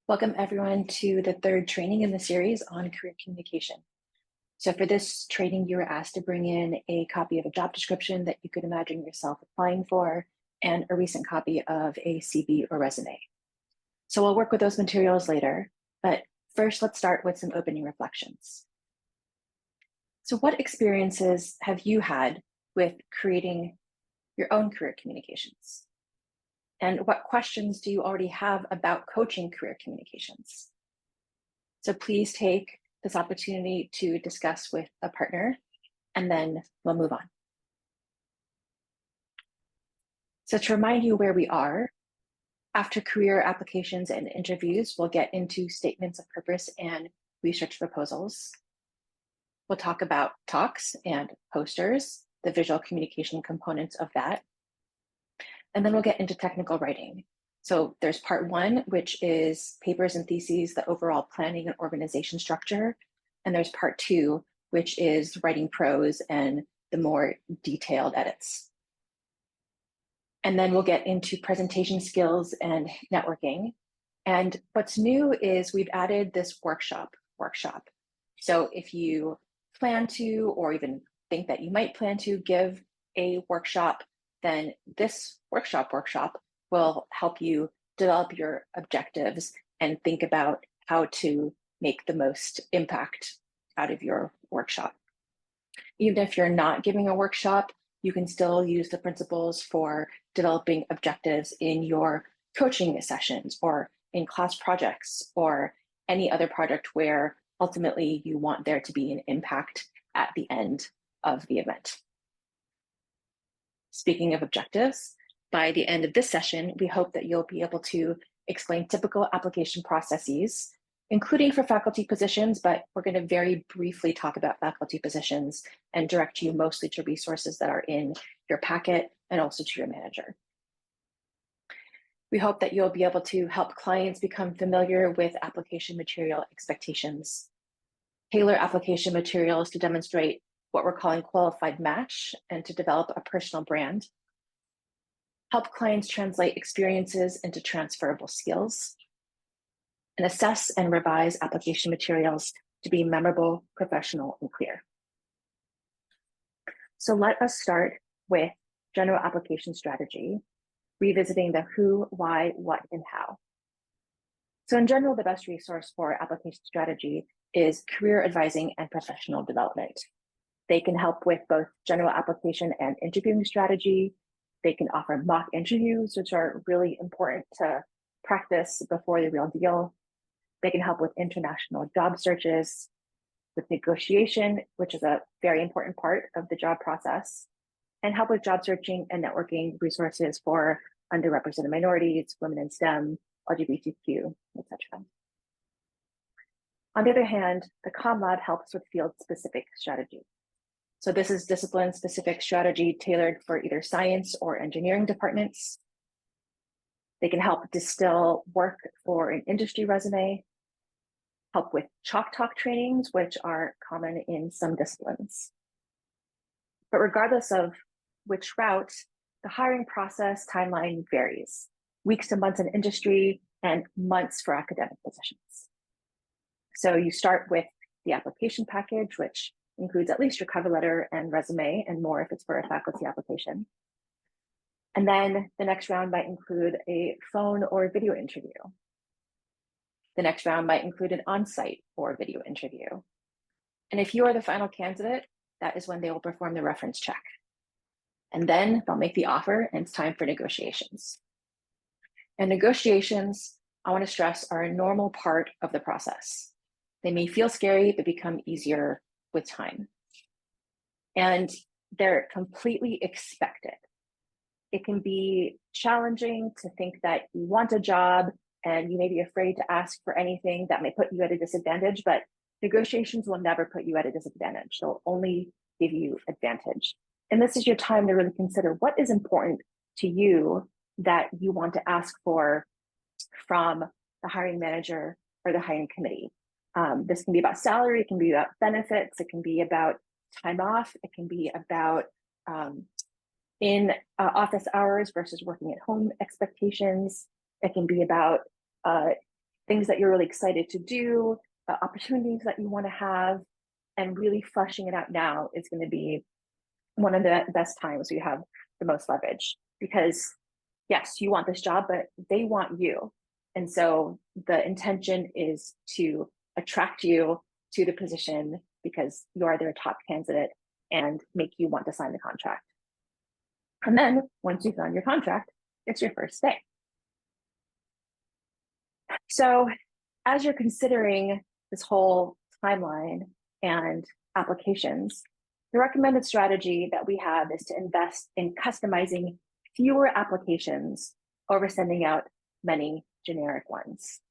Welcome everyone to the third training in the series on career communication. So for this training, you were asked to bring in a copy of a job description that you could imagine yourself applying for and a recent copy of a CV or resume. So we'll work with those materials later, but first let's start with some opening reflections. So what experiences have you had with creating your own career communications? And what questions do you already have about coaching career communications? So please take this opportunity to discuss with a partner, and then we'll move on. So to remind you where we are, after career applications and interviews, we'll get into statements of purpose and research proposals. We'll talk about talks and posters, the visual communication components of that. And then we'll get into technical writing. So there's part one, which is papers and theses, the overall planning and organization structure. And there's part two, which is writing prose and the more detailed edits. And then we'll get into presentation skills and networking. And what's new is we've added this workshop. So if you plan to, or even think that you might plan to give a workshop, then this workshop will help you develop your objectives and think about how to make the most impact out of your workshop. Even if you're not giving a workshop, you can still use the principles for developing objectives in your coaching sessions or in class projects or any other project where ultimately you want there to be an impact at the end of the event. Speaking of objectives, by the end of this session, we hope that you'll be able to explain typical application processes, including for faculty positions, but we're going to very briefly talk about faculty positions and direct you mostly to resources that are in your packet and also to your manager. We hope that you'll be able to help clients become familiar with application material expectations, tailor application materials to demonstrate what we're calling qualified match and to develop a personal brand, help clients translate experiences into transferable skills, and assess and revise application materials to be memorable, professional, and clear. So let us start with general application strategy, revisiting the who, why, what, and how. So in general, the best resource for application strategy is career advising and professional development. They can help with both general application and interviewing strategy. They can offer mock interviews, which are really important to practice before the real deal. They can help with international job searches, with negotiation, which is a very important part of the job process, and help with job searching and networking resources for underrepresented minorities, women in STEM, LGBTQ, etc. On the other hand, the Comm Lab helps with field-specific strategy. So this is discipline-specific strategy tailored for either science or engineering departments. They can help distill work for an industry resume, help with chalk talk trainings, which are common in some disciplines. But regardless of which route, the hiring process timeline varies, weeks to months in industry and months for academic positions. So you start with the application package, which includes at least your cover letter and resume and more if it's for a faculty application. And then the next round might include a phone or video interview. The next round might include an on-site or video interview. And if you are the final candidate, that is when they will perform the reference check. And then they'll make the offer and it's time for negotiations. And negotiations, I want to stress, are a normal part of the process. They may feel scary, but become easier with time. And they're completely expected. It can be challenging to think that you want a job and you may be afraid to ask for anything that may put you at a disadvantage, but negotiations will never put you at a disadvantage. They'll only give you advantage. And this is your time to really consider what is important to you that you want to ask for from the hiring manager or the hiring committee. This can be about salary, it can be about benefits, it can be about time off, it can be about in office hours versus working at home expectations. It can be about things that you're really excited to do, opportunities that you want to have, and really fleshing it out now is going to be one of the best times you have the most leverage, because yes, you want this job, but they want you. And so the intention is to attract you to the position because you are their top candidate and make you want to sign the contract. And then once you've done your contract, it's your first day. So as you're considering this whole timeline and applications, the recommended strategy that we have is to invest in customizing fewer applications over sending out many generic ones.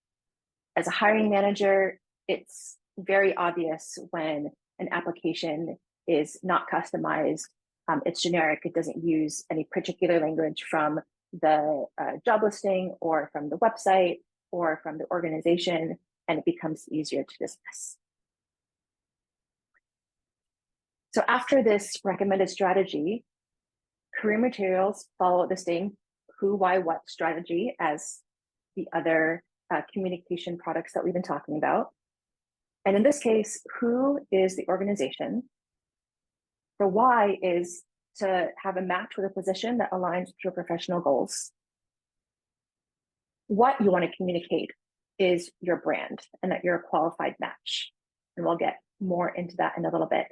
As a hiring manager, it's very obvious when an application is not customized, it's generic, it doesn't use any particular language from the job listing or from the website or from the organization, and it becomes easier to dismiss. So after this recommended strategy, Career Materials follow the same who, why, what strategy as the other communication products that we've been talking about. And in this case, who is the organization? The why is to have a match with a position that aligns with your professional goals. What you want to communicate is your brand and that you're a qualified match. And we'll get more into that in a little bit.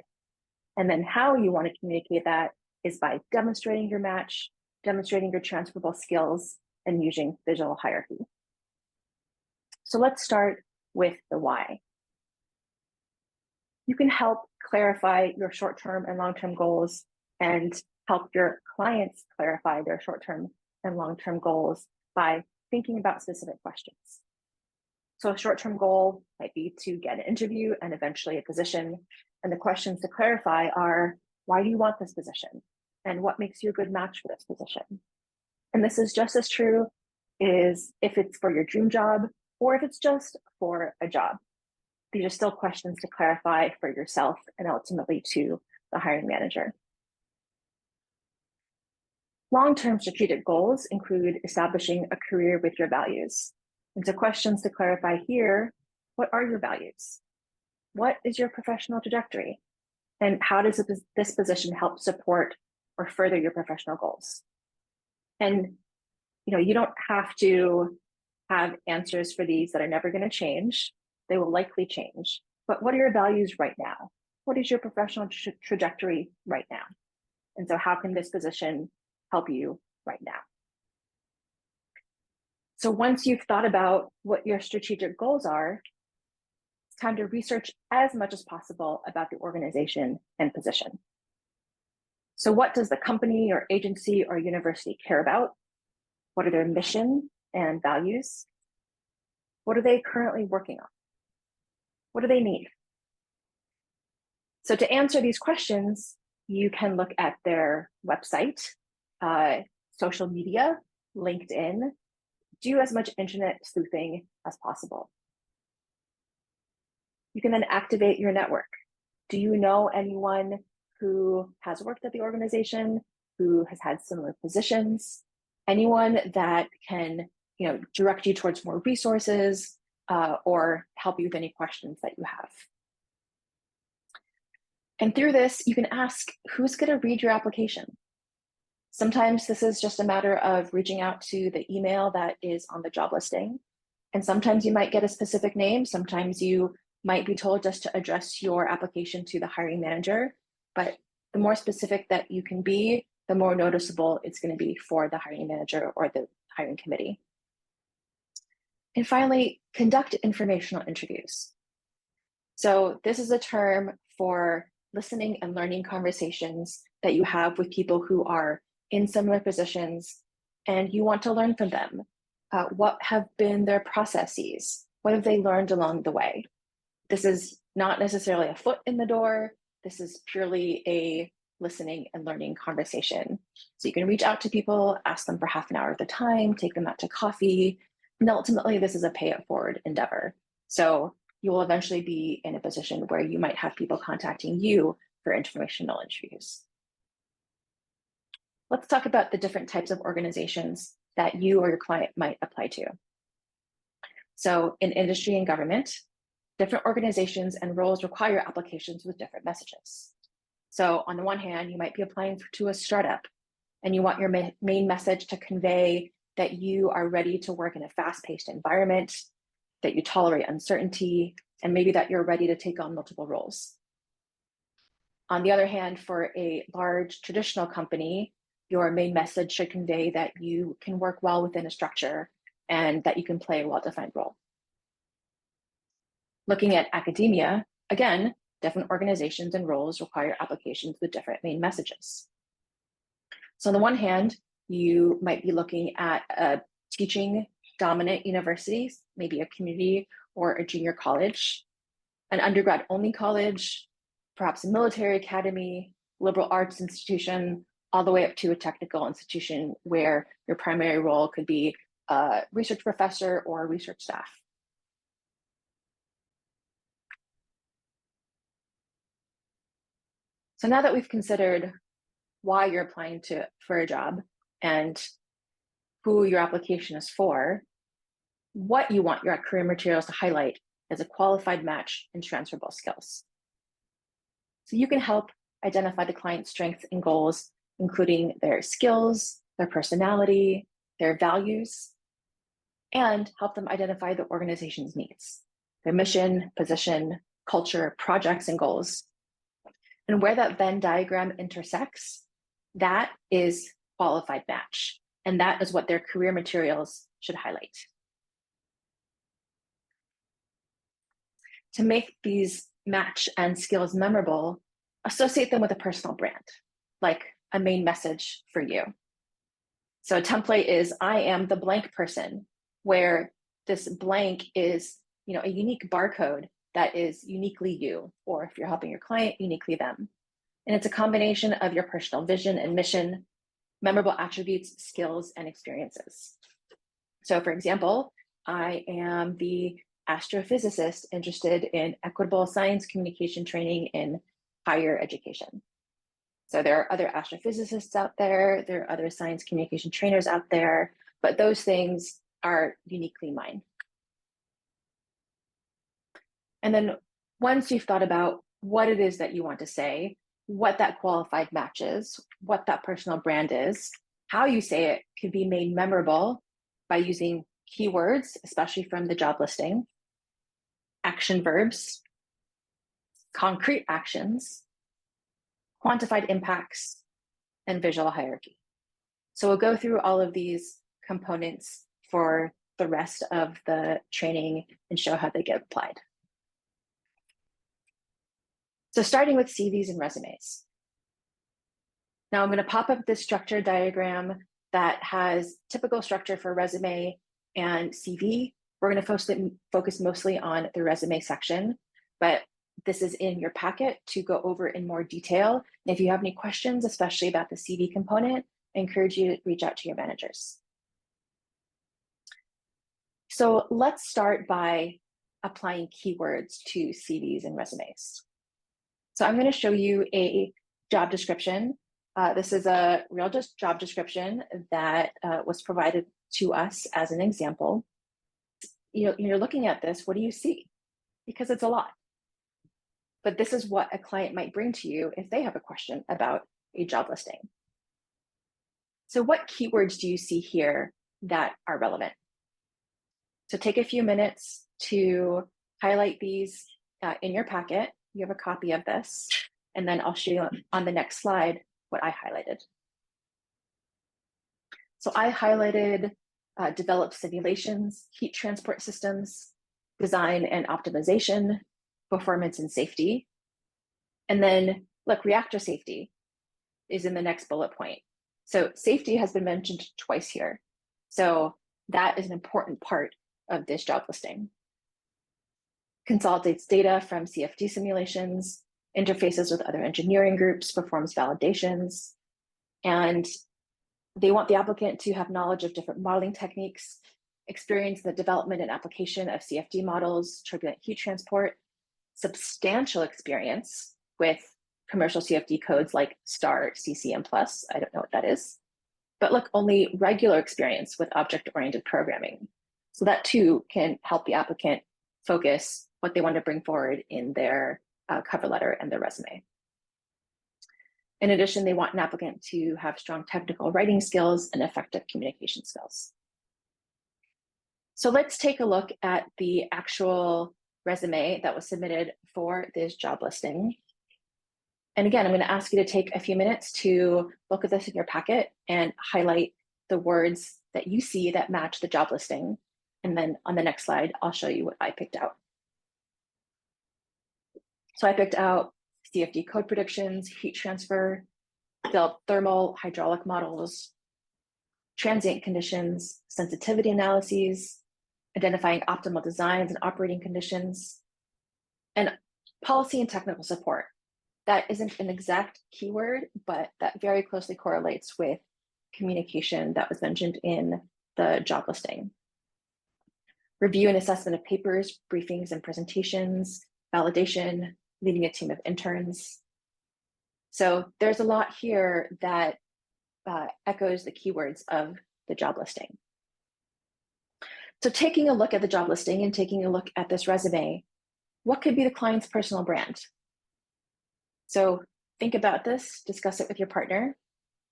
And then how you want to communicate that is by demonstrating your match, demonstrating your transferable skills, and using visual hierarchy. So let's start with the why. You can help clarify your short-term and long-term goals and help your clients clarify their short-term and long-term goals by thinking about specific questions. So a short-term goal might be to get an interview and eventually a position. And the questions to clarify are, why do you want this position? And what makes you a good match for this position? And this is just as true is if it's for your dream job or if it's just for a job. These are still questions to clarify for yourself and ultimately to the hiring manager. Long-term strategic goals include establishing a career with your values. And so questions to clarify here, what are your values? What is your professional trajectory? And how does this position help support or further your professional goals? And you don't have to have answers for these that are never going to change. They will likely change. But what are your values right now? What is your professional trajectory right now? And so how can this position help you right now? So once you've thought about what your strategic goals are, it's time to research as much as possible about the organization and position. So what does the company or agency or university care about? What are their mission and values? What are they currently working on? What do they need? So to answer these questions, you can look at their website, social media, LinkedIn, do as much internet sleuthing as possible. You can then activate your network. Do you know anyone who has worked at the organization, who has had similar positions? Anyone that can direct you towards more resources or help you with any questions that you have. And through this, you can ask, who's going to read your application? Sometimes this is just a matter of reaching out to the email that is on the job listing. And sometimes you might get a specific name. Sometimes you might be told just to address your application to the hiring manager. But the more specific that you can be, the more noticeable it's going to be for the hiring manager or the hiring committee. And finally, conduct informational interviews. So this is a term for listening and learning conversations that you have with people who are in similar positions and you want to learn from them. What have been their processes? What have they learned along the way? This is not necessarily a foot in the door. This is purely a listening and learning conversation. So you can reach out to people, ask them for half an hour at a time, take them out to coffee, and ultimately this is a pay it forward endeavor. So you will eventually be in a position where you might have people contacting you for informational interviews. Let's talk about the different types of organizations that you or your client might apply to. So in industry and government, different organizations and roles require applications with different messages. So on the one hand, you might be applying to a startup and you want your main message to convey that you are ready to work in a fast-paced environment, that you tolerate uncertainty, and maybe that you're ready to take on multiple roles. On the other hand, for a large traditional company, your main message should convey that you can work well within a structure and that you can play a well-defined role. Looking at academia, again, different organizations and roles require applications with different main messages. So on the one hand, you might be looking at a teaching dominant universities, maybe a community or a junior college, an undergrad only college, perhaps a military academy, liberal arts institution, all the way up to a technical institution where your primary role could be a research professor or research staff. So now that we've considered why you're applying for a job and who your application is for, what you want your career materials to highlight is a qualified match and transferable skills. So you can help identify the client's strengths and goals, including their skills, their personality, their values, and help them identify the organization's needs, their mission, position, culture, projects, and goals. And where that Venn diagram intersects, that is qualified match. And that is what their career materials should highlight. To make these match and skills memorable, associate them with a personal brand, like a main message for you. So a template is, I am the blank person, where this blank is, a unique barcode that is uniquely you, or if you're helping your client, uniquely them. And it's a combination of your personal vision and mission, memorable attributes, skills, and experiences. So for example, I am the astrophysicist interested in equitable science communication training in higher education. So there are other astrophysicists out there, there are other science communication trainers out there, but those things are uniquely mine. And then once you've thought about what it is that you want to say, what that qualified match is, what that personal brand is, how you say it could be made memorable by using keywords, especially from the job listing, action verbs, concrete actions, quantified impacts, and visual hierarchy. So we'll go through all of these components for the rest of the training and show how they get applied. So starting with CVs and resumes. Now I'm going to pop up this structure diagram that has typical structure for resume and CV. We're going to focus mostly on the resume section, but this is in your packet to go over in more detail. And if you have any questions, especially about the CV component, I encourage you to reach out to your managers. So let's start by applying keywords to CVs and resumes. So I'm going to show you a job description. This is a real job description that was provided to us as an example. You're looking at this, what do you see? Because it's a lot. But this is what a client might bring to you if they have a question about a job listing. So what keywords do you see here that are relevant? So take a few minutes to highlight these in your packet. You have a copy of this, and then I'll show you on the next slide what I highlighted. So I highlighted develop simulations, heat transport systems, design and optimization, performance and safety. And then look, reactor safety is in the next bullet point. So safety has been mentioned twice here. So that is an important part of this job listing. Consolidates data from CFD simulations, interfaces with other engineering groups, performs validations, and they want the applicant to have knowledge of different modeling techniques, experience the development and application of CFD models, turbulent heat transport, substantial experience with commercial CFD codes like STAR, CCM+, I don't know what that is, but look, only regular experience with object-oriented programming. So that too can help the applicant focus what they want to bring forward in their cover letter and their resume. In addition, they want an applicant to have strong technical writing skills and effective communication skills. So let's take a look at the actual resume that was submitted for this job listing. And again, I'm going to ask you to take a few minutes to look at this in your packet and highlight the words that you see that match the job listing. And then on the next slide, I'll show you what I picked out. So I picked out CFD code predictions, heat transfer, thermal hydraulic models, transient conditions, sensitivity analyses, identifying optimal designs and operating conditions, and policy and technical support. That isn't an exact keyword, but that very closely correlates with communication that was mentioned in the job listing. Review and assessment of papers, briefings and presentations, validation, leading a team of interns. So there's a lot here that echoes the keywords of the job listing. So taking a look at the job listing and taking a look at this resume, what could be the client's personal brand? So think about this, discuss it with your partner,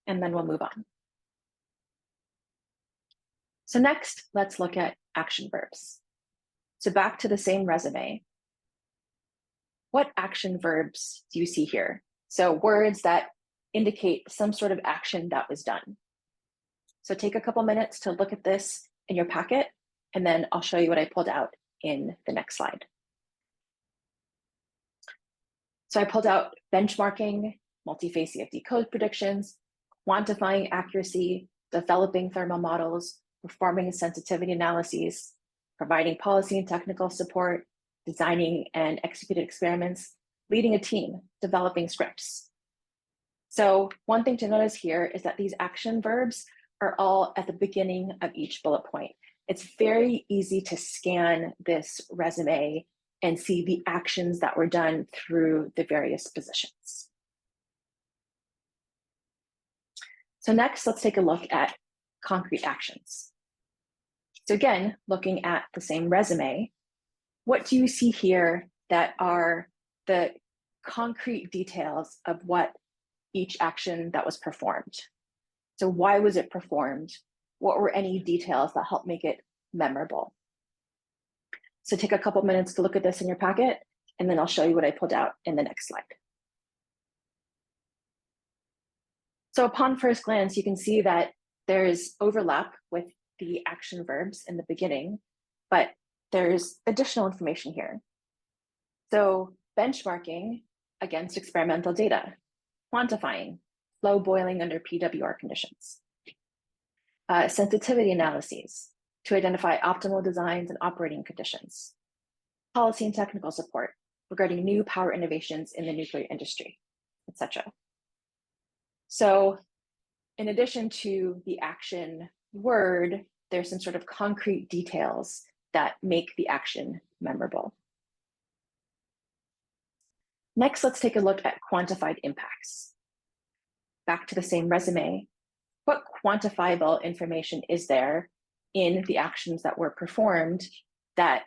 and then we'll move on. So next, let's look at action verbs. So back to the same resume. What action verbs do you see here? So words that indicate some sort of action that was done. So take a couple minutes to look at this in your packet, and then I'll show you what I pulled out in the next slide. So I pulled out benchmarking, multi-phase CFD code predictions, quantifying accuracy, developing thermal models, performing sensitivity analyses, providing policy and technical support, designing and executing experiments, leading a team, developing scripts. So one thing to notice here is that these action verbs are all at the beginning of each bullet point. It's very easy to scan this resume and see the actions that were done through the various positions. So next, let's take a look at concrete actions. So again, looking at the same resume, what do you see here that are the concrete details of what each action that was performed? So why was it performed? What were any details that help make it memorable? So take a couple minutes to look at this in your packet, and then I'll show you what I pulled out in the next slide. So upon first glance, you can see that there's overlap with the action verbs in the beginning, but there's additional information here. So benchmarking against experimental data, quantifying, flow boiling under PWR conditions, sensitivity analyses to identify optimal designs and operating conditions, policy and technical support regarding new power innovations in the nuclear industry, etc. So in addition to the action word, there's some sort of concrete details that make the action memorable. Next, let's take a look at quantified impacts. Back to the same resume, what quantifiable information is there in the actions that were performed that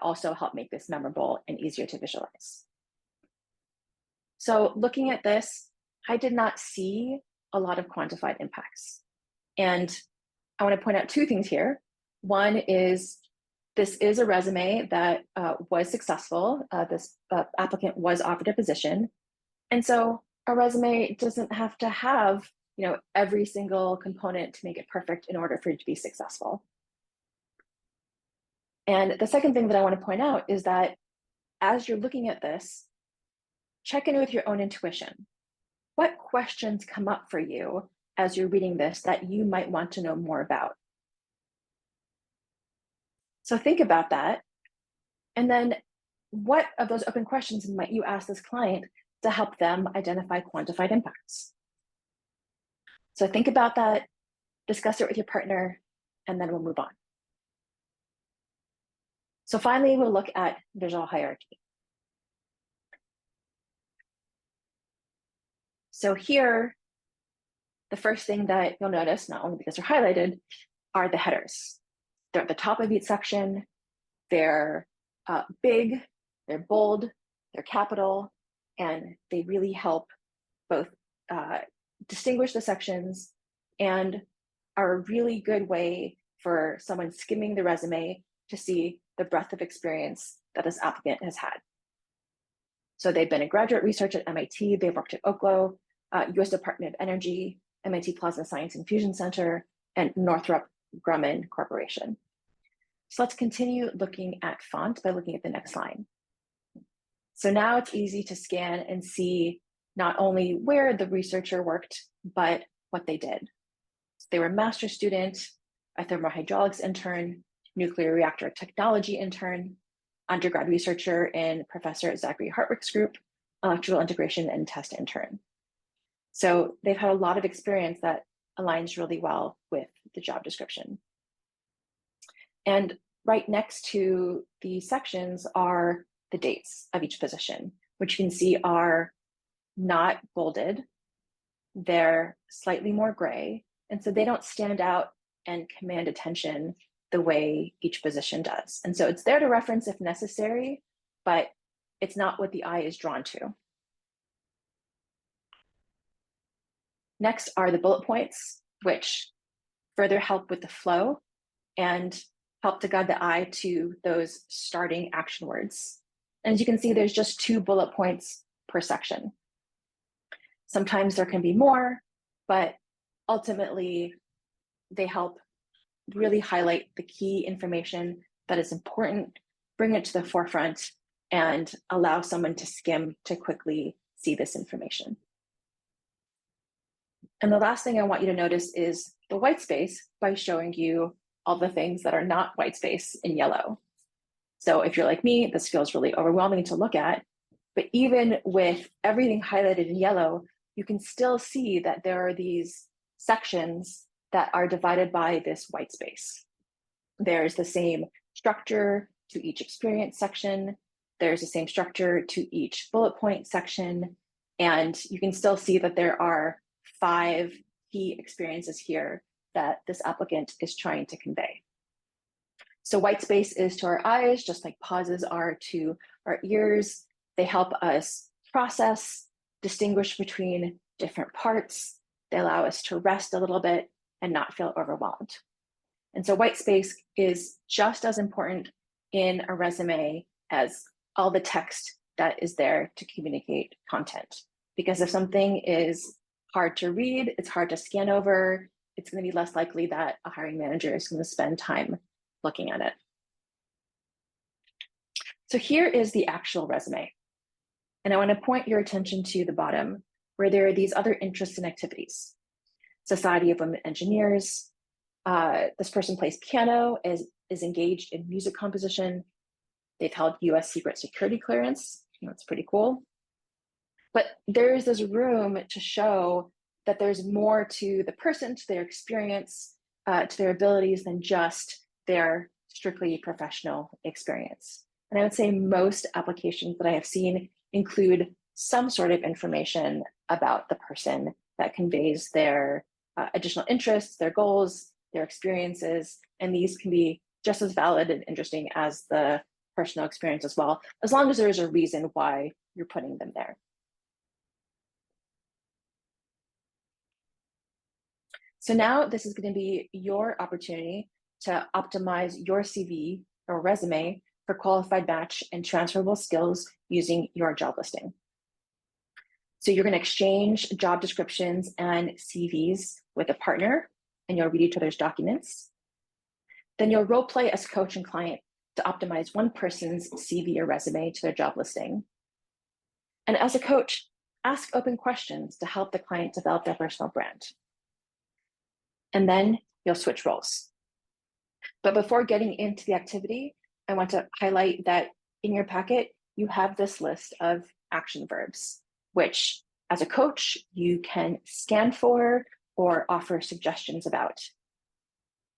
also help make this memorable and easier to visualize? So looking at this, I did not see a lot of quantified impacts. And I want to point out two things here. One is this is a resume that was successful. This applicant was offered a position. And so a resume doesn't have to have every single component to make it perfect in order for it to be successful. And the second thing that I want to point out is that as you're looking at this, check in with your own intuition. What questions come up for you as you're reading this that you might want to know more about? So think about that. And then what of those open questions might you ask this client to help them identify quantified impacts? So think about that, discuss it with your partner, and then we'll move on. So finally, we'll look at visual hierarchy. So here, the first thing that you'll notice, not only because they're highlighted, are the headers. They're at the top of each section. They're big, they're bold, they're capital, and they really help both distinguish the sections and are a really good way for someone skimming the resume to see the breadth of experience that this applicant has had. So they've been in graduate research at MIT, they've worked at Oklo, US Department of Energy, MIT Plasma Science and Fusion Center, and Northrop Grumman Corporation. So let's continue looking at font by looking at the next line. So now it's easy to scan and see not only where the researcher worked, but what they did. So they were a master's student, a thermohydraulics intern, nuclear reactor technology intern, undergrad researcher in Professor Zachary Hartwick's group, electrical integration and test intern. So they've had a lot of experience that aligns really well with the job description. And right next to the sections are the dates of each position, which you can see are not bolded. They're slightly more gray. And so they don't stand out and command attention the way each position does. And so it's there to reference if necessary, but it's not what the eye is drawn to. Next are the bullet points, which further help with the flow and help to guide the eye to those starting action words. And as you can see, there's just 2 bullet points per section. Sometimes there can be more, but ultimately they help really highlight the key information that is important, bring it to the forefront, and allow someone to skim to quickly see this information. And the last thing I want you to notice is the white space by showing you all the things that are not white space in yellow. So if you're like me, this feels really overwhelming to look at, but even with everything highlighted in yellow, you can still see that there are these sections that are divided by this white space. There's the same structure to each experience section. There's the same structure to each bullet point section. And you can still see that there are 5 key experiences here that this applicant is trying to convey. So white space is to our eyes, just like pauses are to our ears. They help us process, distinguish between different parts. They allow us to rest a little bit and not feel overwhelmed. And so white space is just as important in a resume as all the text that is there to communicate content. Because if something is hard to read, it's hard to scan over, it's going to be less likely that a hiring manager is going to spend time looking at it. So here is the actual resume. And I want to point your attention to the bottom where there are these other interests and activities. Society of Women Engineers, this person plays piano, is engaged in music composition. They've held US secret security clearance. That's pretty cool. But there's this room to show that there's more to the person, to their experience, to their abilities than just their strictly professional experience. And I would say most applications that I have seen include some sort of information about the person that conveys their additional interests, their goals, their experiences, and these can be just as valid and interesting as the personal experience as well, as long as there is a reason why you're putting them there. So now this is going to be your opportunity to optimize your CV or resume for qualified match and transferable skills using your job listing. So you're going to exchange job descriptions and CVs with a partner, and you'll read each other's documents. Then you'll role play as coach and client to optimize one person's CV or resume to their job listing. And as a coach, ask open questions to help the client develop their personal brand. And then you'll switch roles. But before getting into the activity, I want to highlight that in your packet, you have this list of action verbs, which as a coach, you can scan for or offer suggestions about.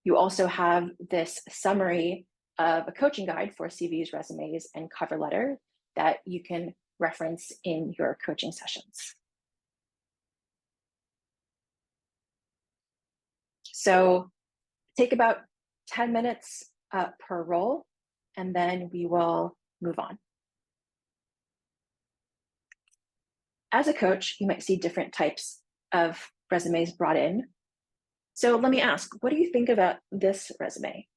You also have this summary of a coaching guide for CVs, resumes, and cover letter that you can reference in your coaching sessions. So take about 10 minutes per role, and then we will move on. As a coach, you might see different types of resumes brought in. So let me ask, what do you think about this resume?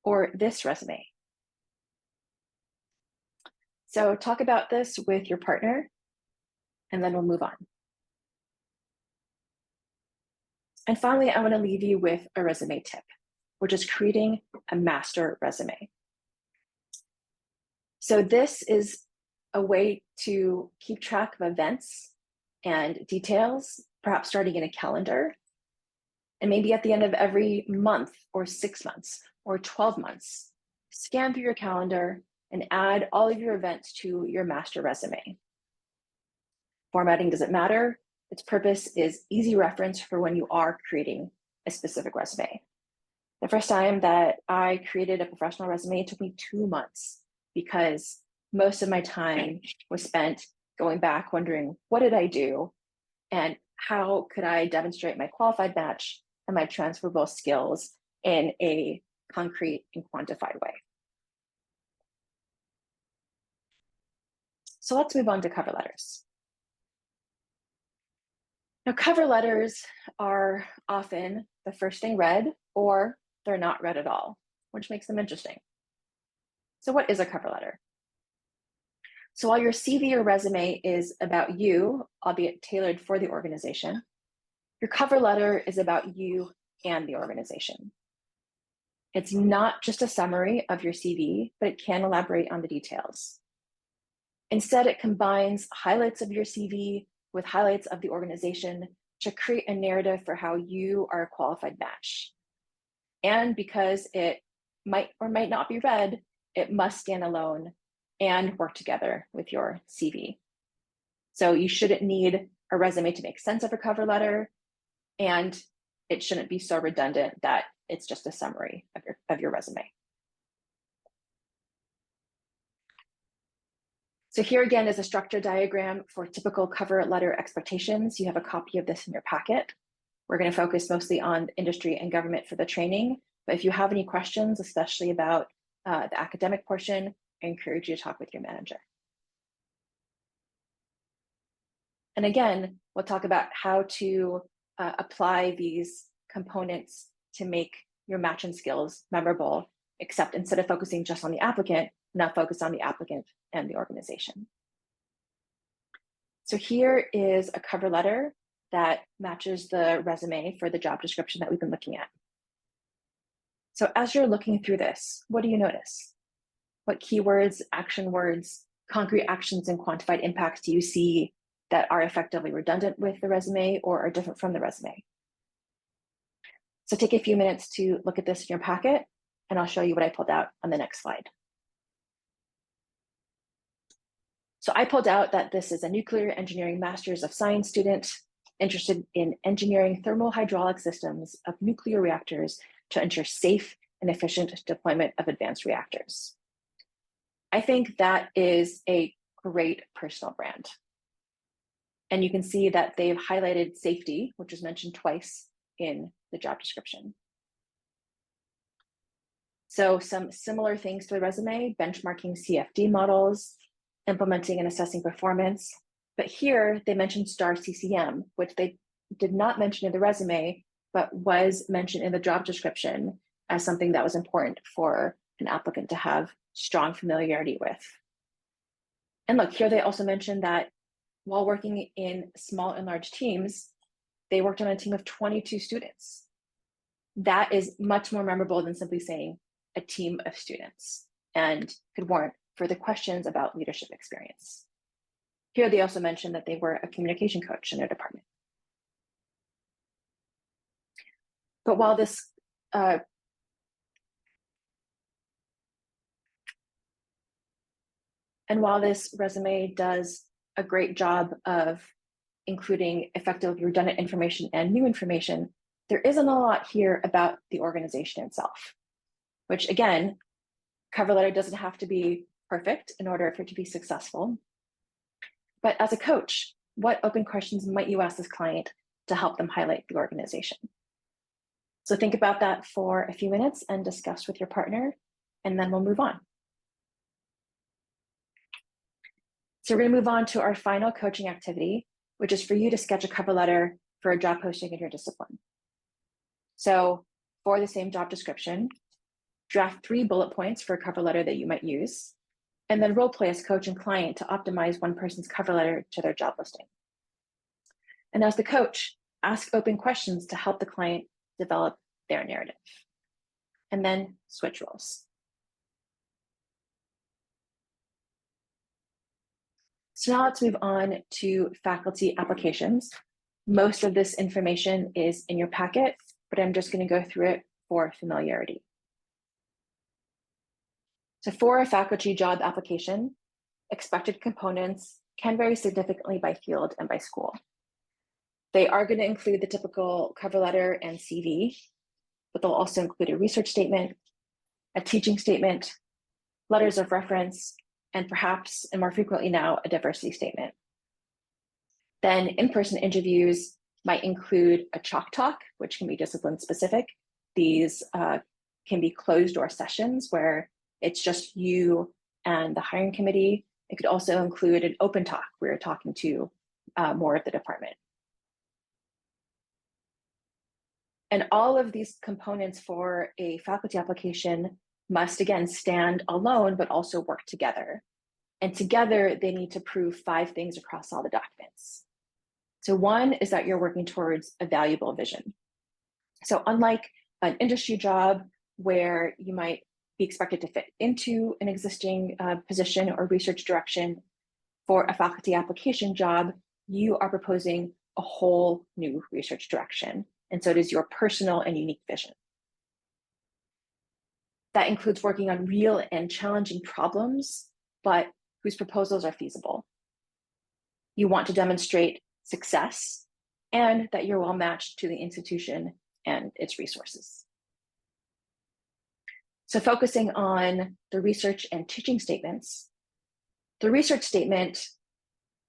Or this resume? So talk about this with your partner, and then we'll move on. And finally, I want to leave you with a resume tip, which is creating a master resume. So this is a way to keep track of events and details, perhaps starting in a calendar, and maybe at the end of every month or 6 months or 12 months, scan through your calendar and add all of your events to your master resume. Formatting doesn't matter. Its purpose is easy reference for when you are creating a specific resume. The first time that I created a professional resume, it took me 2 months because most of my time was spent going back wondering, what did I do? And how could I demonstrate my qualified match and my transferable skills in a concrete and quantified way? So let's move on to cover letters. Now, cover letters are often the first thing read, or they're not read at all, which makes them interesting. So what is a cover letter? So while your CV or resume is about you, albeit tailored for the organization, your cover letter is about you and the organization. It's not just a summary of your CV, but it can elaborate on the details. Instead, it combines highlights of your CV with highlights of the organization to create a narrative for how you are a qualified match. And because it might or might not be read, it must stand alone and work together with your CV. So you shouldn't need a resume to make sense of a cover letter, and it shouldn't be so redundant that it's just a summary of your resume. So here again is a structure diagram for typical cover letter expectations. You have a copy of this in your packet. We're going to focus mostly on industry and government for the training, but if you have any questions, especially about the academic portion, I encourage you to talk with your manager. And again, we'll talk about how to apply these components to make your match and skills memorable, except instead of focusing just on the applicant, now focus on the applicant and the organization. So here is a cover letter that matches the resume for the job description that we've been looking at. So as you're looking through this, what do you notice? What keywords, action words, concrete actions, and quantified impacts do you see that are effectively redundant with the resume or are different from the resume? So take a few minutes to look at this in your packet, and I'll show you what I pulled out on the next slide. So I pulled out that this is a nuclear engineering master's of science student interested in engineering thermal hydraulic systems of nuclear reactors to ensure safe and efficient deployment of advanced reactors. I think that is a great personal brand. And you can see that they've highlighted safety, which is mentioned twice in the job description. So some similar things to the resume, benchmarking CFD models, implementing and assessing performance. But here they mentioned STAR CCM, which they did not mention in the resume, but was mentioned in the job description as something that was important for an applicant to have strong familiarity with. And look, here they also mentioned that while working in small and large teams, they worked on a team of 22 students. That is much more memorable than simply saying a team of students, and could warrant further questions about leadership experience. Here they also mentioned that they were a communication coach in their department. But while this resume does a great job of including effectively redundant information and new information, there isn't a lot here about the organization itself, which again, cover letter doesn't have to be perfect in order for it to be successful. But as a coach, what open questions might you ask this client to help them highlight the organization? So think about that for a few minutes and discuss with your partner, and then we'll move on. So we're going to move on to our final coaching activity, which is for you to sketch a cover letter for a job posting in your discipline. So for the same job description, draft 3 bullet points for a cover letter that you might use, and then role play as coach and client to optimize one person's cover letter to their job listing. And as the coach, ask open questions to help the client develop their narrative. And then switch roles. So now let's move on to faculty applications. Most of this information is in your packet, but I'm just going to go through it for familiarity. So for a faculty job application, expected components can vary significantly by field and by school. They are going to include the typical cover letter and CV, but they'll also include a research statement, a teaching statement, letters of reference, and perhaps, and more frequently now, a diversity statement. Then in-person interviews might include a chalk talk, which can be discipline specific. These can be closed door sessions where it's just you and the hiring committee. It could also include an open talk where you're talking to more of the department. And all of these components for a faculty application must, again, stand alone, but also work together. And together, they need to prove 5 things across all the documents. So one is that you're working towards a valuable vision. So unlike an industry job where you might be expected to fit into an existing position or research direction, for a faculty application job, you are proposing a whole new research direction. And so it is your personal and unique vision. That includes working on real and challenging problems, but whose proposals are feasible. You want to demonstrate success and that you're well matched to the institution and its resources. So focusing on the research and teaching statements, the research statement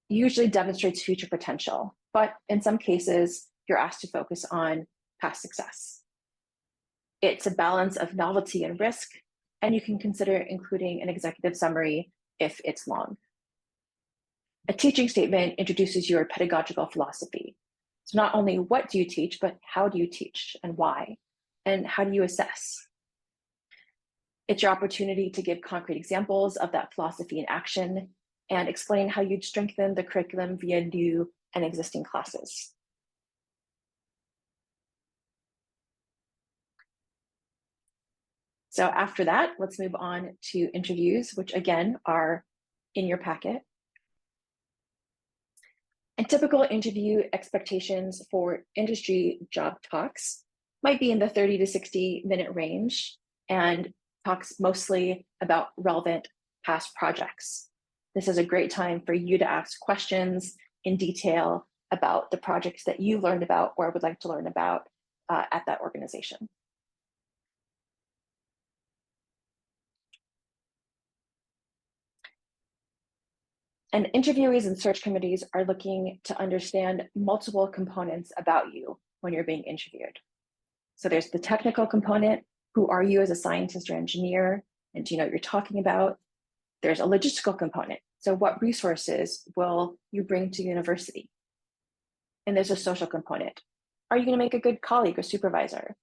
usually demonstrates future potential, but in some cases, you're asked to focus on past success. It's a balance of novelty and risk, and you can consider including an executive summary if it's long. A teaching statement introduces your pedagogical philosophy. So not only what do you teach, but how do you teach and why? And how do you assess? It's your opportunity to give concrete examples of that philosophy in action and explain how you'd strengthen the curriculum via new and existing classes. So after that, let's move on to interviews, which again are in your packet. And typical interview expectations for industry job talks might be in the 30 to 60-minute range and talks mostly about relevant past projects. This is a great time for you to ask questions in detail about the projects that you learned about or would like to learn about at that organization. And interviewees and search committees are looking to understand multiple components about you when you're being interviewed. So there's the technical component. Who are you as a scientist or engineer? And do you know what you're talking about? There's a logistical component. So what resources will you bring to university? And there's a social component. Are you going to make a good colleague or supervisor?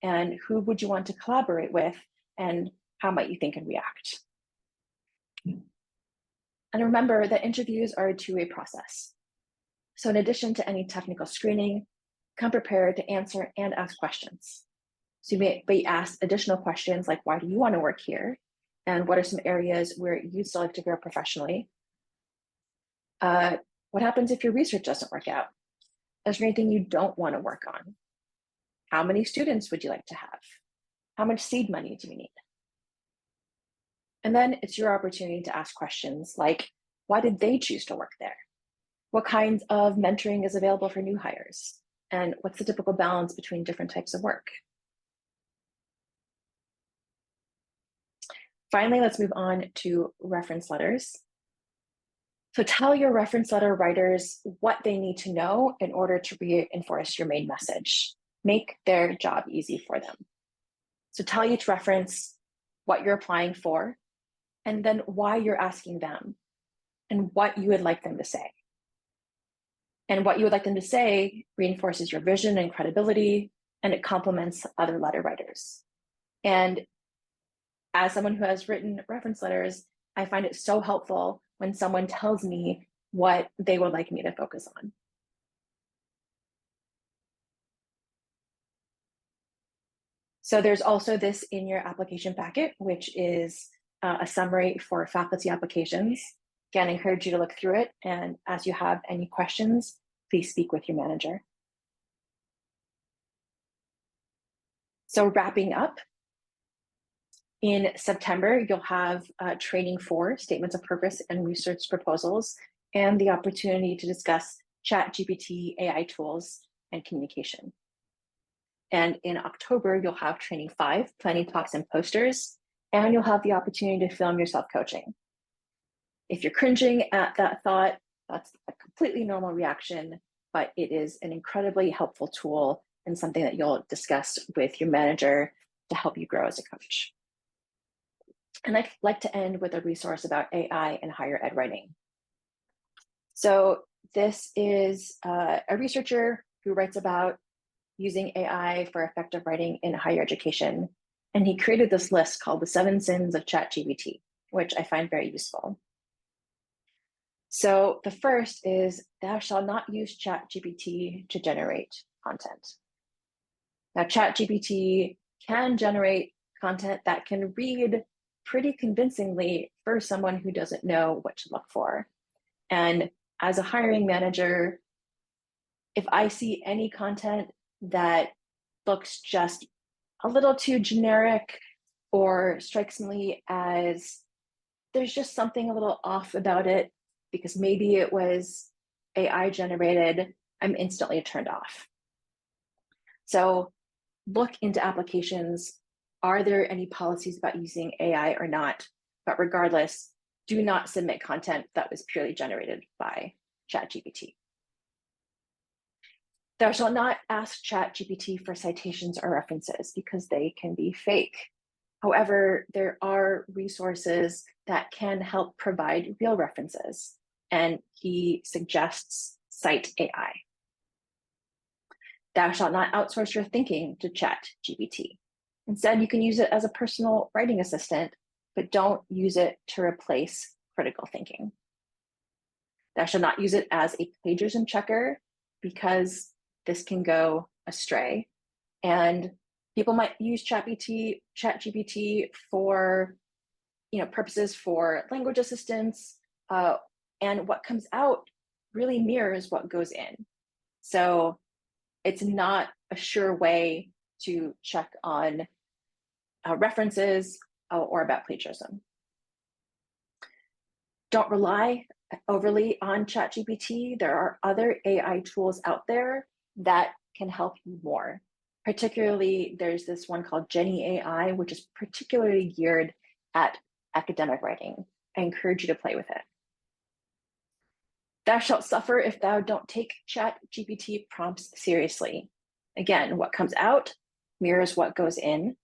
And who would you want to collaborate with? And how might you think and react? And remember that interviews are a two-way process. So in addition to any technical screening, come prepared to answer and ask questions. So you may be asked additional questions like, why do you want to work here? And what are some areas where you'd still like to grow professionally? What happens if your research doesn't work out? Is there anything you don't want to work on? How many students would you like to have? How much seed money do you need? And then it's your opportunity to ask questions like, why did they choose to work there? What kinds of mentoring is available for new hires? And what's the typical balance between different types of work? Finally, let's move on to reference letters. So tell your reference letter writers what they need to know in order to reinforce your main message. make their job easy for them. So tell each reference what you're applying for, and then why you're asking them, and what you would like them to say. And what you would like them to say reinforces your vision and credibility, and it complements other letter writers. And as someone who has written reference letters, I find it so helpful when someone tells me what they would like me to focus on. So there's also this in your application packet, which is a summary for faculty applications. Again, I encourage you to look through it. And as you have any questions, please speak with your manager. So wrapping up, in September, you'll have training for statements of purpose and research proposals, and the opportunity to discuss ChatGPT, AI tools, and communication. And in October, you'll have training 5, planning talks and posters, and you'll have the opportunity to film yourself coaching. If you're cringing at that thought, that's a completely normal reaction, but it is an incredibly helpful tool and something that you'll discuss with your manager to help you grow as a coach. And I'd like to end with a resource about AI and higher ed writing. So this is a researcher who writes about using AI for effective writing in higher education. And he created this list called the 7 Sins of ChatGPT, which I find very useful. So the first is, thou shalt not use ChatGPT to generate content. Now, ChatGPT can generate content that can read pretty convincingly for someone who doesn't know what to look for. And as a hiring manager, if I see any content that looks just a little too generic or strikes me as there's just something a little off about it because maybe it was AI generated, I'm instantly turned off. So look into applications. Are there any policies about using AI or not? But regardless, do not submit content that was purely generated by ChatGPT. Thou shalt not ask ChatGPT for citations or references because they can be fake. However, there are resources that can help provide real references, and he suggests Cite AI. Thou shalt not outsource your thinking to ChatGPT. Instead, you can use it as a personal writing assistant, but don't use it to replace critical thinking. Thou shalt not use it as a plagiarism checker because this can go astray. And people might use ChatGPT for purposes for language assistance, and what comes out really mirrors what goes in. So it's not a sure way to check on references or about plagiarism. Don't rely overly on ChatGPT. There are other AI tools out there that can help you more. Particularly, there's this one called Jenny AI, which is particularly geared at academic writing. I encourage you to play with it. Thou shalt suffer if thou don't take ChatGPT prompts seriously. Again, what comes out mirrors what goes in.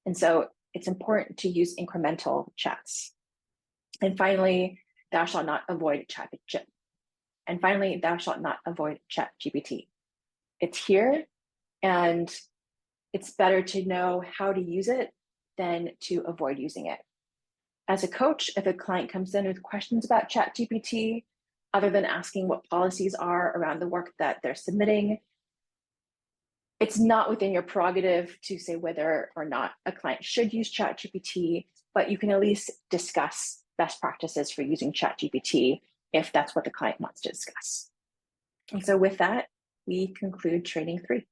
And so it's important to use incremental chats. And finally, thou shalt not avoid ChatGPT. And finally, thou shalt not avoid ChatGPT. It's here, and it's better to know how to use it than to avoid using it. As a coach, if a client comes in with questions about ChatGPT, other than asking what policies are around the work that they're submitting, it's not within your prerogative to say whether or not a client should use ChatGPT, but you can at least discuss best practices for using ChatGPT if that's what the client wants to discuss. And so with that, we conclude training 3.